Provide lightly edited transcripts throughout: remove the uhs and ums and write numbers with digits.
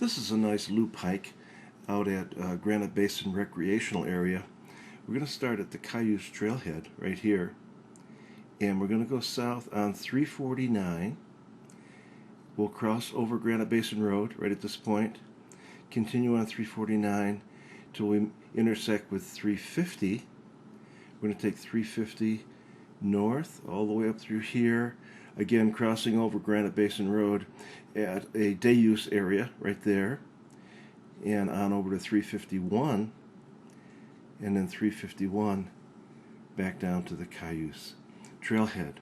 This is a nice loop hike out at Granite Basin Recreational Area. We're going to start at the Cayuse Trailhead right here, and we're going to go south on 349. We'll cross over Granite Basin Road right at this point, continue on 349 till we intersect with 350. We're going to take 350 north all the way up through here, again crossing over Granite Basin Road at a day use area right there, and on over to 351, and then 351 back down to the Cayuse Trailhead.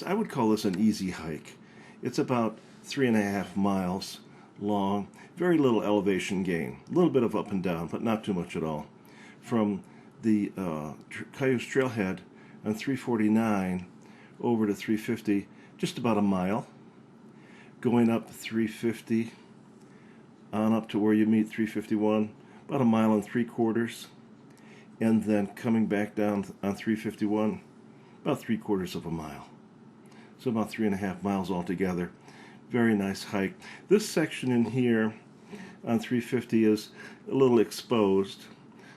I would call this an easy hike. It's about 3.5 miles long, very little elevation gain, a little bit of up and down, but not too much at all. From the Cayuse Trailhead on 349 over to 350, just about a mile. Going up 350 on up to where you meet 351, about 1.75 miles, and then coming back down on 351, about 3/4 mile. So about 3.5 miles altogether. Very nice hike. This section in here on 350 is a little exposed,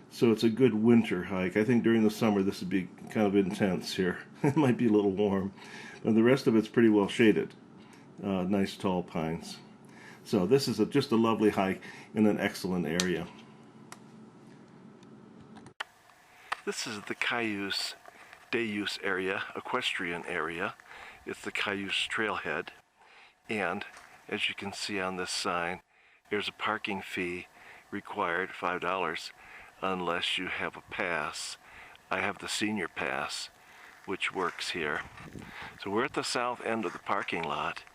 so it's a good winter hike. I think during the summer this would be kind of intense here. It might be a little warm, but the rest of it's pretty well shaded. Nice tall pines. So this is just a lovely hike in an excellent area. This is the Cayuse day use area, equestrian area. It's the Cayuse Trailhead, and as you can see on this sign, there's a parking fee required, $5, unless you have a pass. I have the senior pass, which works here. So we're at the south end of the parking lot,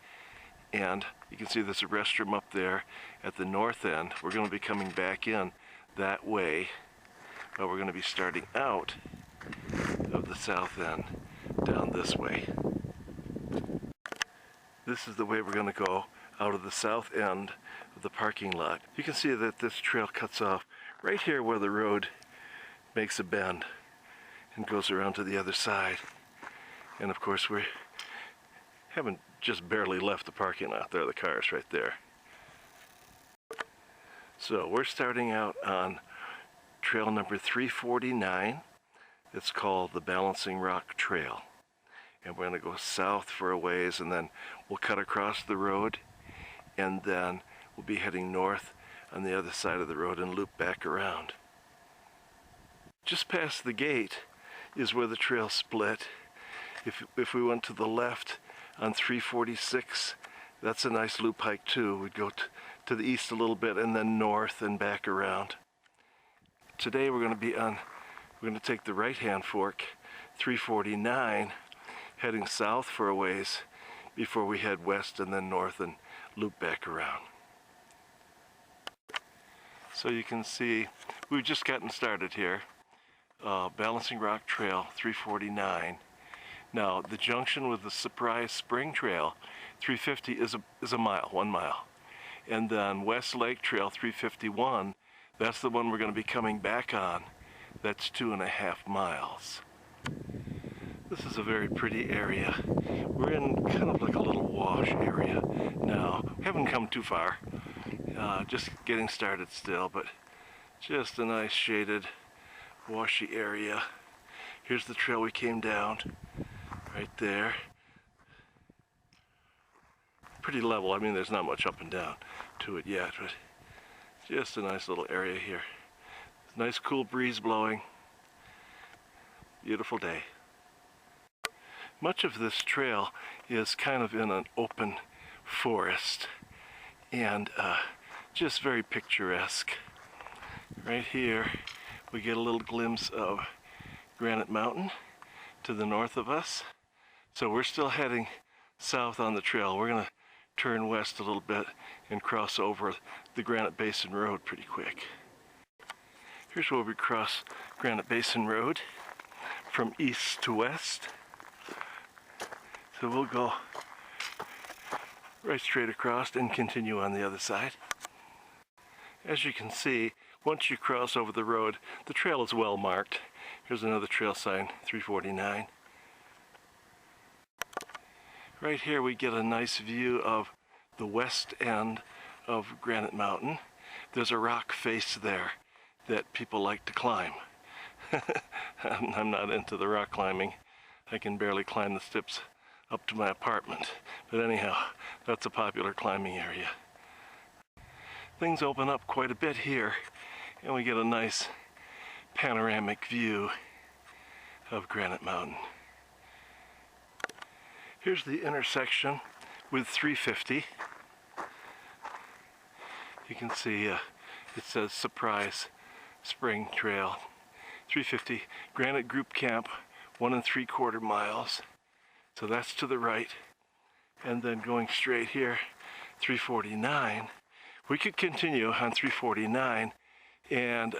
and you can see there's a restroom up there at the north end. We're going to be coming back in that way, but we're going to be starting out of the south end down this way. This is the way we're going to go out of the south end of the parking lot. You can see that this trail cuts off right here where the road makes a bend and goes around to the other side. And of course we haven't just barely left the parking lot. There are the cars right there. So we're starting out on trail number 349. It's called the Balancing Rock Trail. And we're going to go south for a ways, and then we'll cut across the road, and then we'll be heading north on the other side of the road and loop back around. Just past the gate is where the trail split. If we went to the left on 346, that's a nice loop hike too. We'd go to the east a little bit and then north and back around. Today we're going to take the right-hand fork, 349, heading south for a ways before we head west and then north and loop back around. So you can see we've just gotten started here. Balancing Rock Trail 349. Now the junction with the Surprise Spring Trail 350 is a mile, 1 mile. And then West Lake Trail 351, that's the one we're going to be coming back on. That's 2.5 miles. This is a very pretty area. We're in kind of like a little wash area now. We haven't come too far. Just getting started still, but just a nice shaded, washy area. Here's the trail we came down, right there. Pretty level. I mean, there's not much up and down to it yet, but just a nice little area here. Nice cool breeze blowing. Beautiful day. Much of this trail is kind of in an open forest, and just very picturesque. Right here we get a little glimpse of Granite Mountain to the north of us. So we're still heading south on the trail. We're going to turn west a little bit and cross over the Granite Basin Road pretty quick. Here's where we cross Granite Basin Road from east to west. So we'll go right straight across and continue on the other side. As you can see, once you cross over the road, the trail is well marked. Here's another trail sign, 349. Right here we get a nice view of the west end of Granite Mountain. There's a rock face there that people like to climb. I'm not into the rock climbing. I can barely climb the steps up to my apartment. But anyhow, that's a popular climbing area. Things open up quite a bit here, and we get a nice panoramic view of Granite Mountain. Here's the intersection with 350. You can see it says Surprise Spring Trail. 350 Granite Group Camp, 1 3/4 miles. So that's to the right. And then going straight here, 349. We could continue on 349 and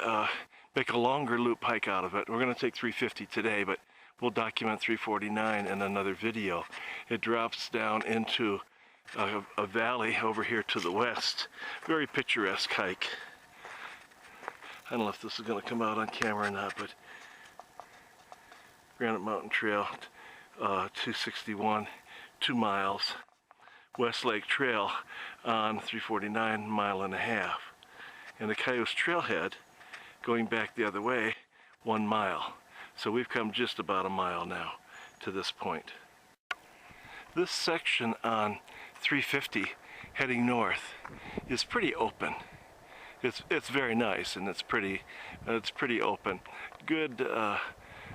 make a longer loop hike out of it. We're going to take 350 today, but we'll document 349 in another video. It drops down into a valley over here to the west. Very picturesque hike. I don't know if this is going to come out on camera or not, but Granite Mountain Trail 261, 2 miles. West Lake Trail on 349, 1.5 miles. And the Cayuse Trailhead, going back the other way, 1 mile. So we've come just about a mile now to this point. This section on 350 heading north is pretty open. It's very nice, and it's pretty open. Good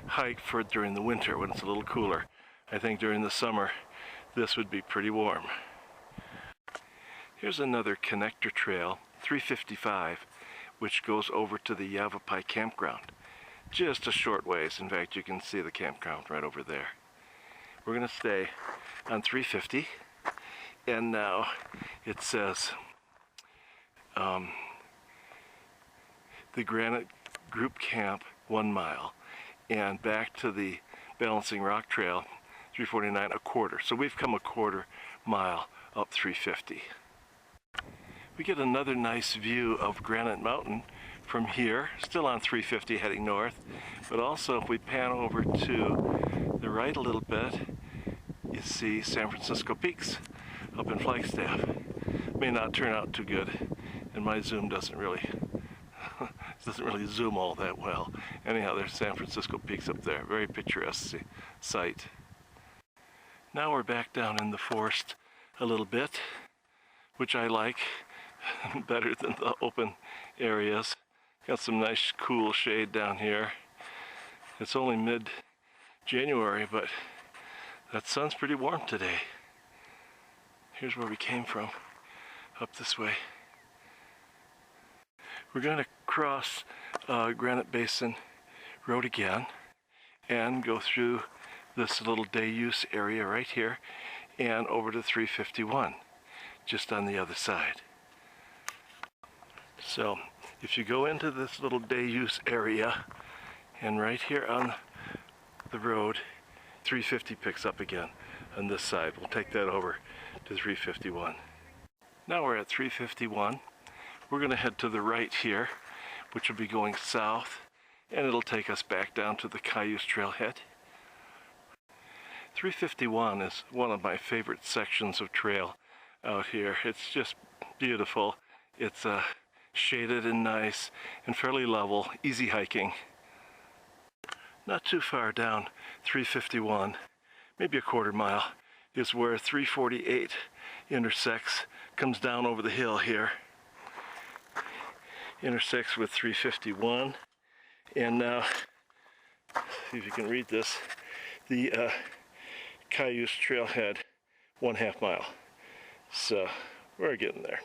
hike for during the winter when it's a little cooler. I think during the summer this would be pretty warm. Here's another connector trail, 355, which goes over to the Yavapai Campground. Just a short ways. In fact, you can see the campground right over there. We're going to stay on 350, and now it says the Granite Group Camp, 1 mile, and back to the Balancing Rock Trail, 349, 1/4. So we've come 1/4 mile up 350. We get another nice view of Granite Mountain from here, still on 350 heading north, but also if we pan over to the right a little bit, you see San Francisco Peaks up in Flagstaff. May not turn out too good, and my zoom doesn't really zoom all that well. Anyhow, there's San Francisco Peaks up there. Very picturesque sight. Now we're back down in the forest a little bit, which I like better than the open areas. Got some nice cool shade down here. It's only mid-January, but that sun's pretty warm today. Here's where we came from, up this way. We're going to cross Granite Basin Road again and go through this little day use area right here and over to 351, just on the other side. So if you go into this little day use area, and right here on the road, 350 picks up again on this side. We'll take that over to 351. Now we're at 351. We're going to head to the right here, which will be going south, and it'll take us back down to the Cayuse Trailhead. 351 is one of my favorite sections of trail out here. It's just beautiful. It's shaded and nice and fairly level, easy hiking. Not too far down 351, maybe 1/4 mile, is where 348 intersects, comes down over the hill here, intersects with 351, and now, see if you can read this, the Cayuse Trailhead, 1/2 mile. So we're getting there.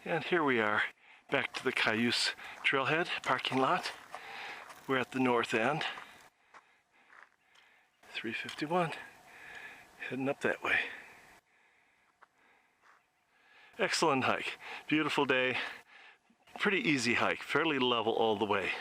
And here we are, back to the Cayuse Trailhead parking lot. We're at the north end. 351, heading up that way. Excellent hike, beautiful day, pretty easy hike, fairly level all the way.